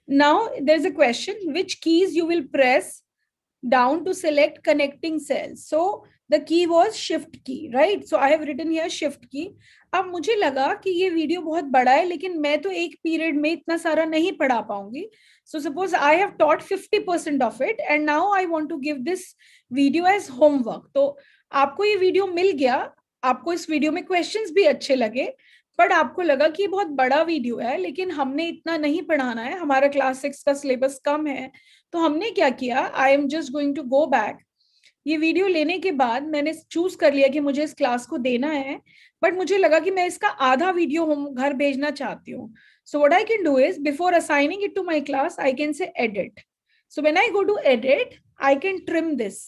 Now there's a question, which keys you will press down to select connecting cells? So the key was Shift key, right? So I have written here Shift key. अब मुझे लगा कि ये video बहुत बड़ा है, लेकिन मैं तो एक पीरियड में इतना सारा नहीं पढ़ा पाऊंगी. So suppose I have taught 50% of it and now I want to give this video as homework. तो आपको ये वीडियो मिल गया, आपको इस वीडियो में क्वेश्चंस भी अच्छे लगे, बट आपको लगा कि ये बहुत बड़ा वीडियो है, लेकिन हमने इतना नहीं पढ़ाना है, हमारा क्लास 6 का सिलेबस कम है. तो हमने क्या किया, I am just going to go back. ये वीडियो लेने के बाद मैंने चूज कर लिया कि मुझे इस क्लास को देना है, बट मुझे लगा कि मैं इसका आधा वीडियो घर भेजना चाहती हूँ. So what I can do is, before assigning it to my class, I can say edit. So when I go to edit, I can trim this.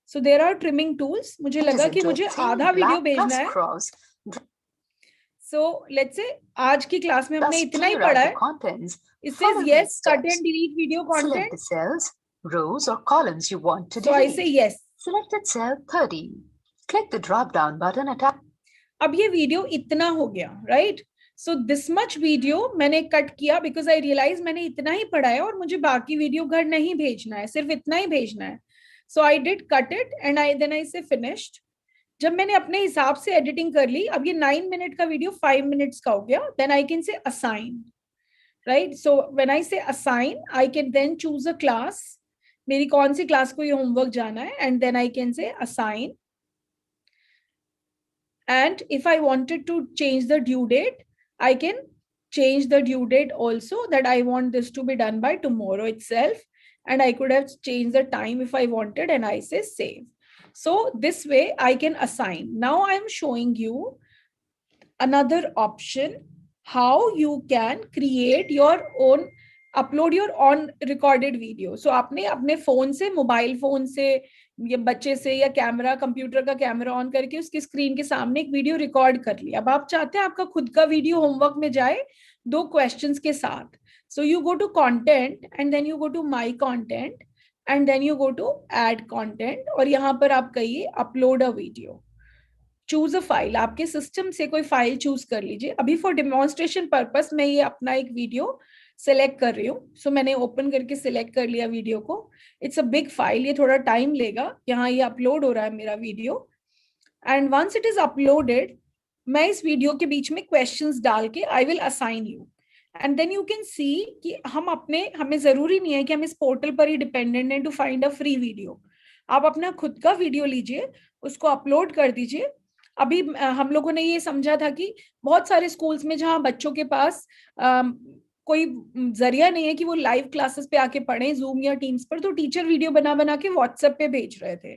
So there are trimming tools. मुझे लगा कि मुझे आधा video भेजना है. So let's say आज की class में हमने इतना ही पढ़ा है. It says yes, cut and delete video content. Select the cells, rows or columns you want to delete. So I say yes. Selected cell 30. Click the drop down button attached. अब ये video इतना हो गया, right? So this much video मैंने cut किया because I realized मैंने इतना ही पढ़ा है और मुझे बाकी वीडियो घर नहीं भेजना है, सिर्फ इतना ही भेजना है. So I did cut it and then I say finished. जब मैंने अपने हिसाब से एडिटिंग कर ली, अब ये 9 मिनट का वीडियो 5 मिनट्स का हो गया. Then I can say assign, right? So when I say assign, I can then choose a class. मेरी कौन सी क्लास को ये होमवर्क जाना है, and then I can say assign. And if I wanted to change the due date, I can change the due date also, that I want this to be done by tomorrow itself. And I could have changed the time if I wanted, and I say save. So this way I can assign. Now I'm showing you another option, how you can create your own upload your own recorded video. So आपने अपने phone से, mobile phone से या बच्चे से या camera, computer का camera on करके उसकी स्क्रीन के सामने एक वीडियो रिकॉर्ड कर लिया। अब आप चाहते हैं आपका खुद का वीडियो होमवर्क में जाए 2 क्वेश्चंस के साथ। So you go to content and then you go to my content and then you go to add content, और यहाँ पर आप कहिए upload a video, choose a file. आपके सिस्टम से कोई फाइल चूज कर लीजिए। अभी फॉर डेमोन्स्ट्रेशन पर्पस मैं ये अपना एक वीडियो सिलेक्ट कर रही हूँ। सो मैंने ओपन करके सिलेक्ट कर लिया वीडियो को। इट्स अ बिग फाइल, ये थोड़ा टाइम लेगा। यहाँ ये अपलोड हो रहा है मेरा video, and once it is uploaded, मैं इस वीडियो के बीच में क्वेश्चंस डाल के I will assign you, and then you can see कि हमें जरूरी नहीं है कि हम इस पोर्टल पर ही डिपेंडेंट हैं to find a free video. आप अपना खुद का वीडियो लीजिए, उसको अपलोड कर दीजिए। अभी हम लोगों ने ये समझा था कि बहुत सारे स्कूल्स में जहाँ बच्चों के पास कोई जरिया नहीं है कि वो लाइव क्लासेस पे आके पढ़ें जूम या टीम्स पर, तो टीचर वीडियो बना बना के व्हाट्सएप पे भेज रहे थे।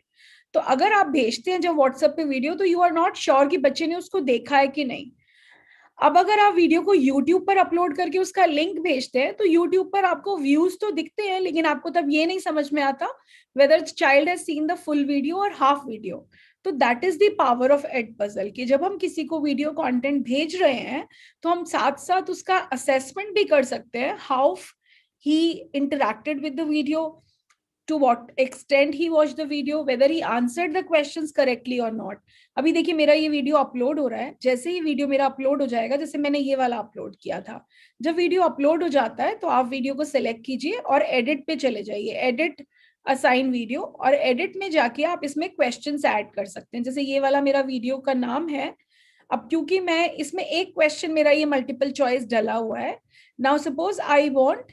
तो अगर आप भेजते हैं जब व्हाट्सएप पे वीडियो, तो यू आर नॉट श्योर कि बच्चे ने उसको देखा है कि नहीं। अब अगर आप वीडियो को यूट्यूब पर अपलोड करके उसका लिंक भेजते हैं, तो यूट्यूब पर आपको व्यूज तो दिखते हैं, लेकिन आपको तब ये नहीं समझ में आता whether child has seen the full video और हाफ वीडियो। तो that is the power of Edpuzzle कि जब हम किसी को वीडियो कंटेंट भेज रहे हैं तो हम साथ साथ उसका असेसमेंट भी कर सकते हैं, how he interacted with the video, to what extent he watched the video, whether he answered the questions correctly or not. अभी देखिए मेरा ये वीडियो अपलोड हो रहा है। जैसे ही वीडियो मेरा अपलोड हो जाएगा, जैसे मैंने ये वाला अपलोड किया था, जब वीडियो अपलोड हो जाता है तो आप वीडियो को सिलेक्ट कीजिए और एडिट पे चले जाइए, एडिट असाइन वीडियो, और एडिट में जाके आप इसमें क्वेश्चंस ऐड कर सकते हैं। जैसे ये वाला मेरा वीडियो का नाम है। अब क्योंकि मैं इसमें एक क्वेश्चन मेरा ये मल्टीपल चॉइस डला हुआ है, now suppose I want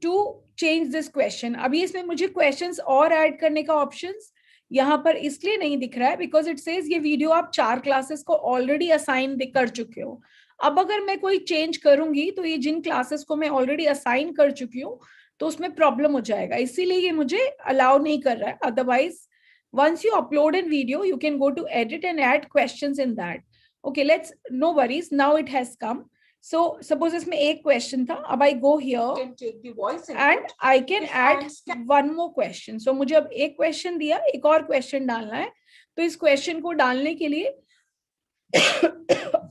to change this question. अभी इसमें मुझे क्वेश्चंस और ऐड करने का ऑप्शंस यहाँ पर इसलिए नहीं दिख रहा है बिकॉज इट सेज ये वीडियो आप 4 क्लासेस को ऑलरेडी असाइन कर चुके हो। अब अगर मैं कोई चेंज करूंगी तो ये जिन क्लासेस को मैं ऑलरेडी असाइन कर चुकी हूँ तो उसमें प्रॉब्लम हो जाएगा, इसीलिए ये मुझे अलाउ नहीं कर रहा है। Otherwise once you upload a video you can go to edit and add questions in that. Okay, let's, no worries, now it has come. So suppose इसमें एक question था, अब I go here and I can add one more question. So मुझे अब एक question दिया, एक और question डालना है। तो इस question को डालने के लिए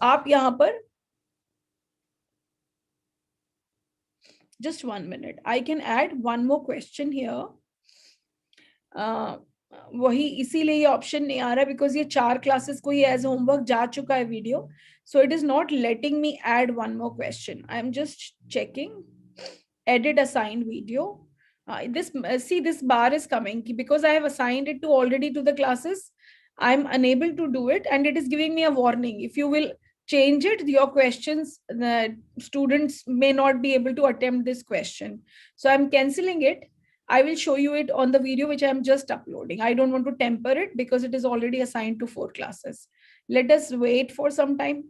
आप यहाँ पर just 1 minute, I can add one more question here. वही इसीलिए ये ऑप्शन नहीं आ रहा है बिकॉज ये 4 क्लासेस को ये एज होमवर्क जा चुका है video, so it is not letting me add one more question. I am just checking edit assigned video. This bar is coming because I have assigned it to already to the classes. I am unable to do it and it is giving me a warning. If you will change it, your questions, the students may not be able to attempt this question. So I'm canceling it. I will show you it on the video which I am just uploading. I don't want to temper it because it is already assigned to 4 classes. Let us wait for some time.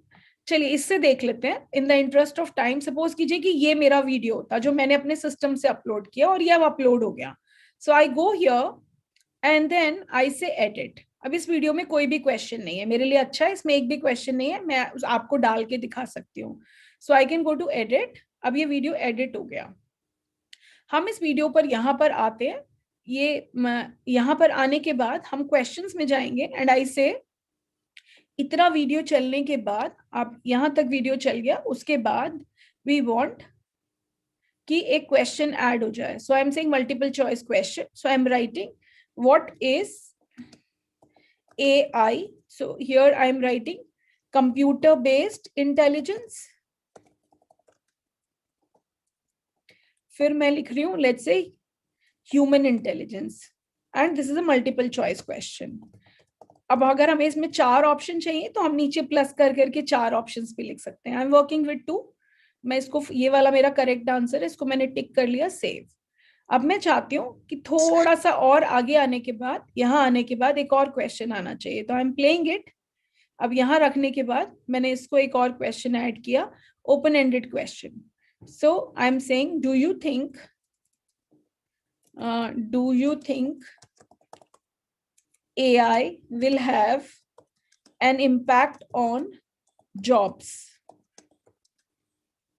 चलिए इससे देख लेते हैं in the interest of time. Suppose कीजिए कि ये मेरा video था जो मैंने अपने सिस्टम से अपलोड किया और ये अब अपलोड हो गया। So I go here and then I say edit. अब इस वीडियो में कोई भी क्वेश्चन नहीं है, मेरे लिए अच्छा है, इसमें एक भी क्वेश्चन नहीं है, मैं आपको डाल के दिखा सकती हूँ। So I can go to edit. अब ये वीडियो एडिट हो गया। हम इस वीडियो पर यहाँ पर आते हैं। ये यहाँ पर आने के बाद हम क्वेश्चंस में जाएंगे एंड आई से इतना वीडियो चलने के बाद, आप यहाँ तक वीडियो चल गया, उसके बाद वी वांट कि एक क्वेश्चन ऐड हो जाए। So I am saying multiple choice question. So I am writing what is AI. So here I am writing computer based intelligence. फिर मैं लिख रही हूँ let's say human intelligence and this is a multiple choice question. अब अगर हमें इसमें 4 option चाहिए तो हम नीचे प्लस कर करके 4 ऑप्शंस भी लिख सकते हैं। I am working with 2। मैं इसको, ये वाला मेरा करेक्ट आंसर है, इसको मैंने टिक कर लिया, सेव। अब मैं चाहती हूँ कि थोड़ा सा और आगे आने के बाद, यहाँ आने के बाद एक और क्वेश्चन आना चाहिए, तो आई एम प्लेइंग इट। अब यहाँ रखने के बाद मैंने इसको एक और क्वेश्चन ऐड किया, open ended question. So I am saying do you think AI will have an impact on jobs?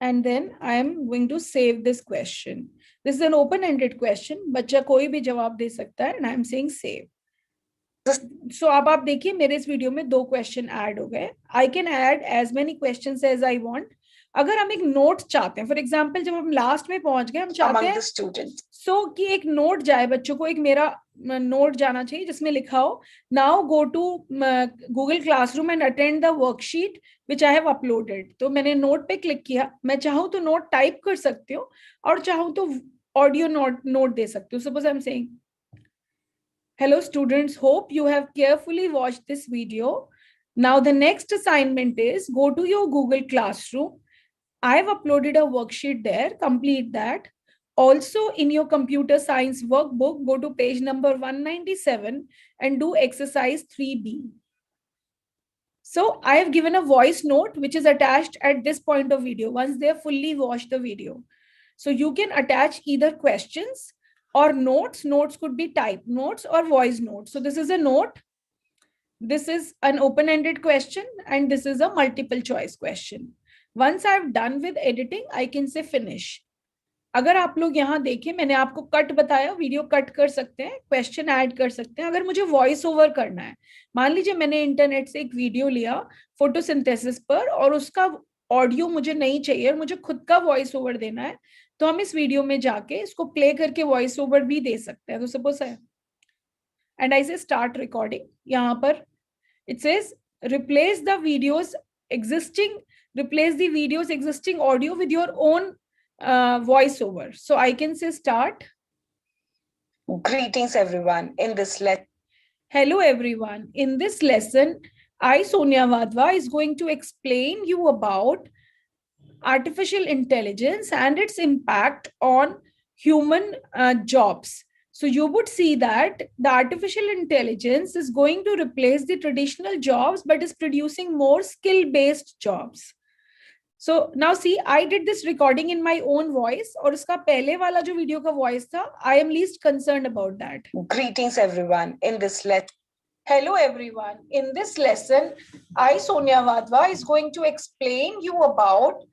and then I am going to save this question. This is an open-ended question. बच्चा कोई भी जवाब दे सकता है, and I am saying save. So अब आप देखिए मेरे इस वीडियो में 2 क्वेश्चन ऐड हो गए. I can add as many questions as I want. अगर हम एक नोट चाहते हैं, फॉर एग्जाम्पल जब हम लास्ट में पहुंच गए, हम चाहते हैं कि एक नोट जाए बच्चों को, एक मेरा नोट जाना चाहिए जिसमें लिखा हो now go to Google classroom and attend the worksheet which I have uploaded. तो मैंने नोट पे क्लिक किया. मैं चाहूँ तो नोट टाइप कर सकती हूँ और चाहूँ तो ऑडियो नोट दे सकती हूँ. Suppose I am saying, hello students, hope you have carefully watched this video. Now the next assignment is go to your Google Classroom. I have uploaded a worksheet there, complete that. Also in your computer science workbook, go to page number 197 and do exercise 3B. So I have given a voice note which is attached at this point of video once they have fully watched the video. So you can attach either questions or notes. Notes could be type notes or voice notes. So this is a note. This is an open-ended question and this is a multiple choice question. Once I've done with editing, I can say finish. अगर आप लोग यहाँ देखें, मैंने आपको cut बताया, video cut कर सकते हैं, क्वेश्चन ऐड कर सकते हैं. अगर मुझे वॉइस ओवर करना है, मान लीजिए मैंने इंटरनेट से एक वीडियो लिया फोटोसिंथेसिस पर और उसका ऑडियो मुझे नहीं चाहिए और मुझे खुद का वॉइस ओवर देना है, तो हम इस वीडियो में जाके इसको प्ले करके वॉइस ओवर भी दे सकते हैं. तो सपोज है एंड आई से स्टार्ट रिकॉर्डिंग. यहाँ पर it says replace the videos existing audio with your own voiceover. So I can say start. Greetings everyone. Hello everyone. In this lesson, I, Sonia Vadva, is going to explain you about artificial intelligence and its impact on human jobs. So you would see that the artificial intelligence is going to replace the traditional jobs, but is producing more skill-based jobs. So now see, I did this recording in my own voice, और उसका पहले वाला जो video का voice था, I am least concerned about that. Greetings everyone. Hello everyone. In this lesson, I, Sonia Vadva, is going to explain you about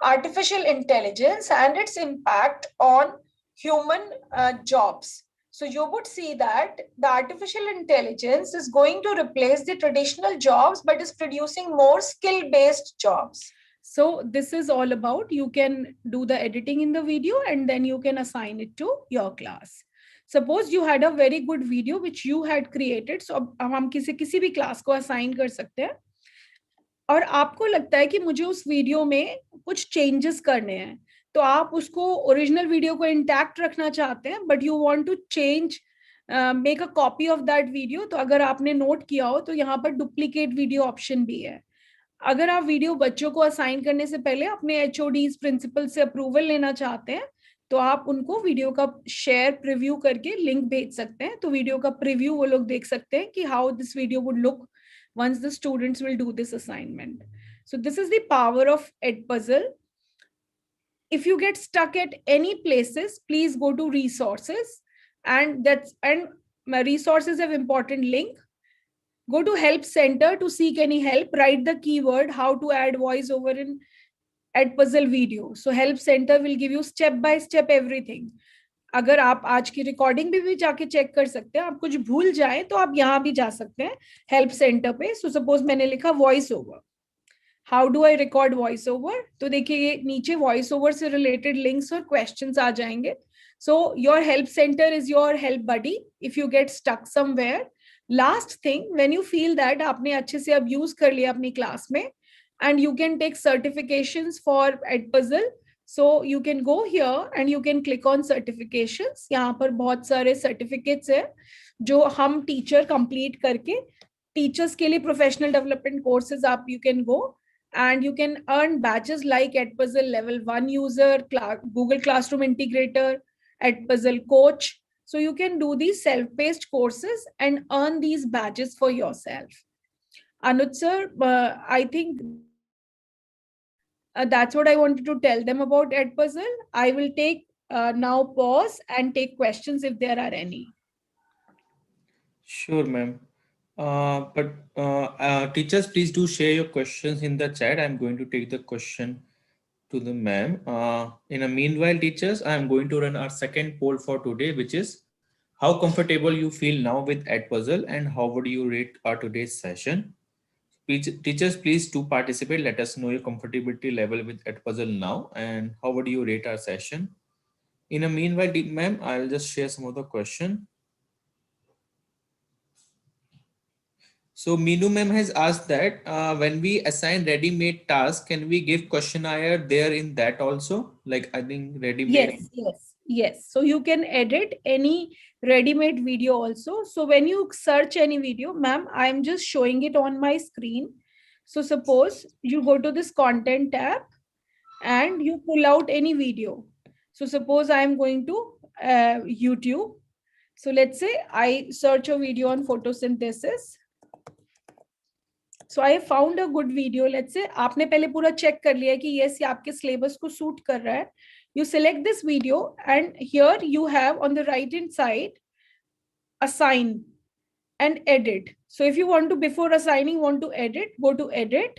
artificial intelligence and its impact on human jobs. So you would see that the artificial intelligence is going to replace the traditional jobs, but is producing more skill-based jobs. So this is all about, you can do the editing in the video and then you can assign it to your class. Suppose you had a very good video which you had created. So अब हम किसी भी class को assign कर सकते हैं और आपको लगता है कि मुझे उस वीडियो में कुछ changes करने हैं, तो आप उसको ओरिजिनल वीडियो को इंटैक्ट रखना चाहते हैं, but you want to change, make a copy of that video. तो अगर आपने नोट किया हो तो यहाँ पर डुप्लीकेट वीडियो ऑप्शन भी है. अगर आप वीडियो बच्चों को असाइन करने से पहले अपने HODs प्रिंसिपल से अप्रूवल लेना चाहते हैं, तो आप उनको वीडियो का शेयर प्रीव्यू करके लिंक भेज सकते हैं. तो वीडियो का प्रीव्यू वो लोग देख सकते हैं कि how this video would look once the students will do this assignment. So this is the power of Edpuzzle. If you get stuck at any places, please go to resources, and resources have important link. Go to help center to seek any help. Write the keyword how to add voiceover in Edpuzzle video. So help center will give you step by step everything. अगर आप आज की recording भी जाके check कर सकते हैं, आप कुछ भूल जाए तो आप यहाँ भी जा सकते हैं हेल्प सेंटर पे. सो सपोज मैंने लिखा voice over, how do I record voice over, तो देखिए ये नीचे वॉइस ओवर से रिलेटेड लिंक्स और क्वेश्चंस आ जाएंगे. So your help centre is your help buddy if you get stuck somewhere. Last thing, when you feel that आपने अच्छे से अब यूज कर लिया अपनी क्लास में, and you can take certifications for Edpuzzle. So you can go here and you can click on certifications. यहाँ पर बहुत सारे सर्टिफिकेट्स हैं जो हम टीचर कंप्लीट करके, टीचर्स के लिए प्रोफेशनल डेवलपमेंट कोर्सेज आप you can go and you can earn badges like Edpuzzle level 1 user, Google Classroom integrator, Edpuzzle coach. So you can do these self-paced courses and earn these badges for yourself. Anuj sir, I think that's what I wanted to tell them about Edpuzzle. I will take now pause and take questions if there are any. Sure, ma'am. But teachers, please do share your questions in the chat. I'm going to take the question to the ma'am. In a meanwhile, teachers, I am going to run our second poll for today, which is how comfortable you feel now with Edpuzzle and how would you rate our today's session? Teachers, please do participate. Let us know your comfortability level with Edpuzzle now and how would you rate our session? In a meanwhile, ma'am, I'll just share some of the question. So Meenu ma'am has asked that when we assign ready-made task, can we give questionnaire there in that also? Like I think ready-made. Yes. So you can edit any ready-made video also. So when you search any video, ma'am, I'm just showing it on my screen. So suppose you go to this content tab and you pull out any video. So suppose I'm going to YouTube. So let's say I search a video on photosynthesis. So I found a good video. Let's say आपने पहले पूरा check कर लिया कि yes ये आपके syllabus को suit कर रहा है. You select this video and here you have on the right hand side assign and edit. So if you want to, before assigning, want to edit, go to edit.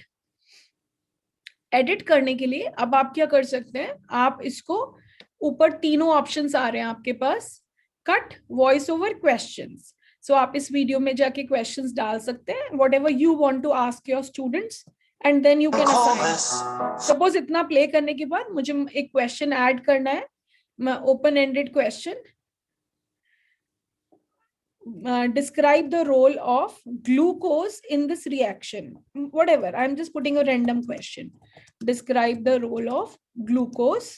Edit करने के लिए अब आप क्या कर सकते हैं, आप इसको ऊपर तीनों ऑप्शंस आ रहे हैं आपके पास, कट, वॉइस ओवर, क्वेश्चंस. सो आप इस वीडियो में जाके क्वेश्चंस डाल सकते हैं, whatever you want to ask your students and then you can assign. Suppose इतना प्ले करने के बाद मुझे एक क्वेश्चन ऐड करना है, open ended question. Describe the role of glucose in this reaction. Whatever, I'm just putting a random question. Describe the role of glucose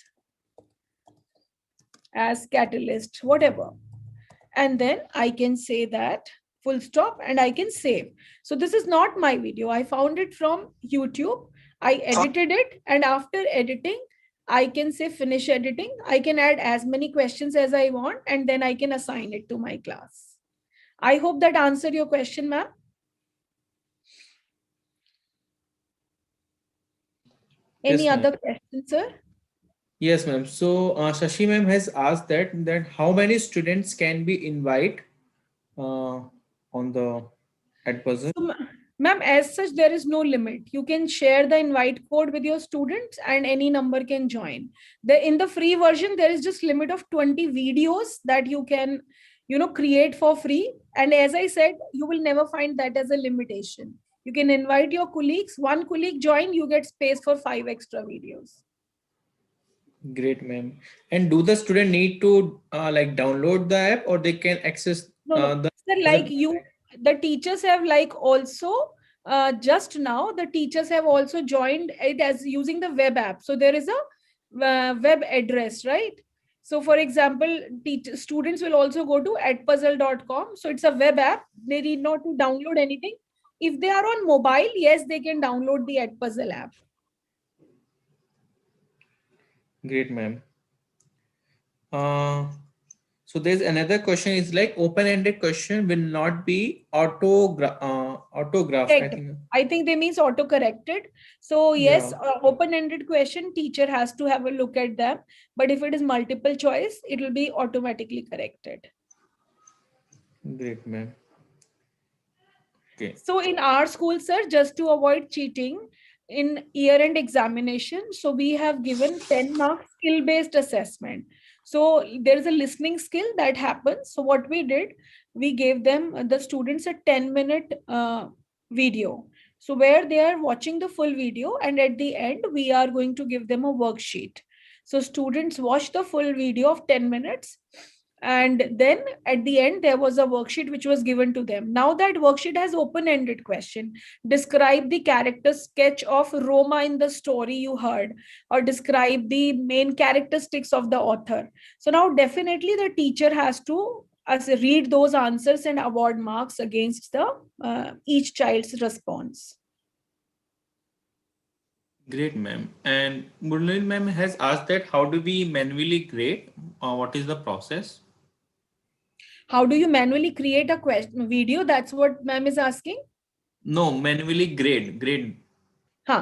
as catalyst, whatever. And then I can say that full stop and I can save. So this is not my video. I found it from YouTube. I edited it, and after editing, I can say finish editing. I can add as many questions as I want, and then I can assign it to my class. I hope that answered your question, ma'am. Any Yes, other questions, sir? Yes, ma'am. So Shashi ma'am has asked that how many students can be invite on the Edpuzzle? So, ma'am, as such, there is no limit. You can share the invite code with your students and any number can join. In the free version, there is just limit of 20 videos that you can create for free. And as I said, you will never find that as a limitation. You can invite your colleagues. One colleague join, you get space for 5 extra videos. Great, ma'am. And do the student need to like download the app or they can access the like you? The teachers have like also just now the teachers have also joined it as using the web app. So there is a web address, right? So for example, students will also go to edpuzzle.com. So it's a web app. They need not to download anything. If they are on mobile, yes, they can download the Edpuzzle app. Great, ma'am. So there's another question is like open-ended question will not be autographed. I think they means auto-corrected. So yes, yeah. Open-ended question, teacher has to have a look at them. But if it is multiple choice, it will be automatically corrected. Great, ma'am. Okay. So in our school, sir, just to avoid cheating in year-end examination, so we have given 10 marks skill-based assessment. So there is a listening skill that happens. So what we did, we gave them, the students, a 10-minute video. So where they are watching the full video, and at the end, we are going to give them a worksheet. So students watch the full video of 10 minutes. And then at the end, there was a worksheet which was given to them. Now that worksheet has open-ended question. Describe the character sketch of Roma in the story you heard, or describe the main characteristics of the author. So now definitely the teacher has to read those answers and award marks against the each child's response. Great, ma'am. And Murli ma'am has asked that how do we manually grade? What is the process? How do you manually create a video? That's what ma'am is asking. No, manually grade.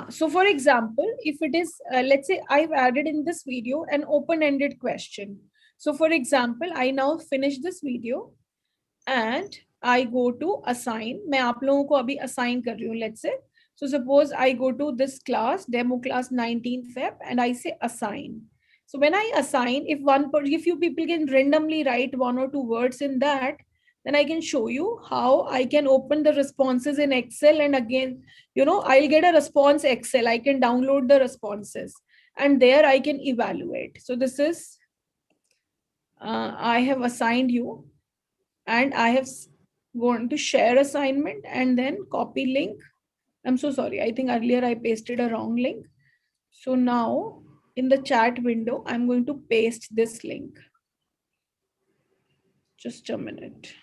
So for example, if it is, let's say I've added in this video an open-ended question. So for example, I now finish this video and I go to assign. मैं आप लोगों को अभी assign कर रही हूँ, let's say. So suppose I go to this class, demo class 19 Feb, and I say assign. So when I assign, if few people can randomly write 1 or 2 words in that, then I can show you how I can open the responses in Excel. And again, I'll get a response Excel. I can download the responses and there I can evaluate. So this is, I have assigned you and I have going to share assignment and then copy link. I'm so sorry. I think earlier I pasted a wrong link. So now in the chat window, I'm going to paste this link. Just a minute.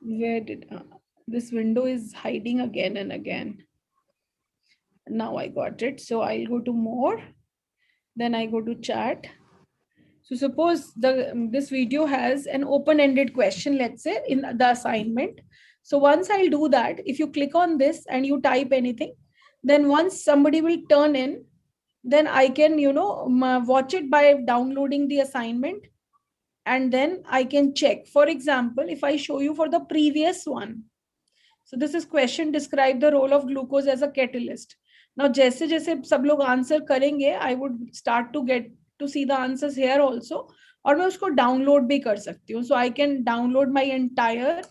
Where did this window is hiding again and again. Now I got it. So I'll go to more. Then I go to chat. So suppose this video has an open-ended question, let's say in the assignment. So once I'll do that, if you click on this and you type anything, then once somebody will turn in, then I can, watch it by downloading the assignment. And then I can check. For example, if I show you for the previous one. So this is question, describe the role of glucose as a catalyst. Now, जैसे जैसे सब लोग answer करेंगे, I would start to get to see the answers here also. और मैं उसको download भी कर सकती हूँ. So I can download my entire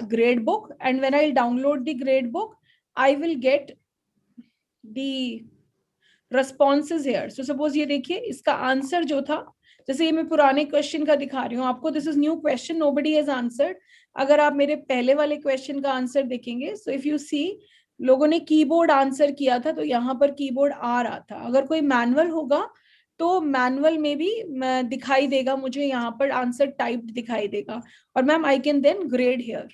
grade book. And when I download the grade book, I will get the responses here. So suppose ये देखिए, इसका आंसर जो था, जैसे ये मैं पुराने क्वेश्चन का दिखा रही हूँ आपको, this is new question, nobody has answered. अगर आप मेरे पहले वाले क्वेश्चन का आंसर देखेंगे, सो इफ यू सी, लोगों ने कीबोर्ड आंसर किया था, तो यहाँ पर कीबोर्ड आ रहा था. अगर कोई मैनुअल होगा तो मैनुअल में भी दिखाई देगा मुझे, यहाँ पर आंसर टाइप्ड दिखाई देगा. और ma'am I can then grade here.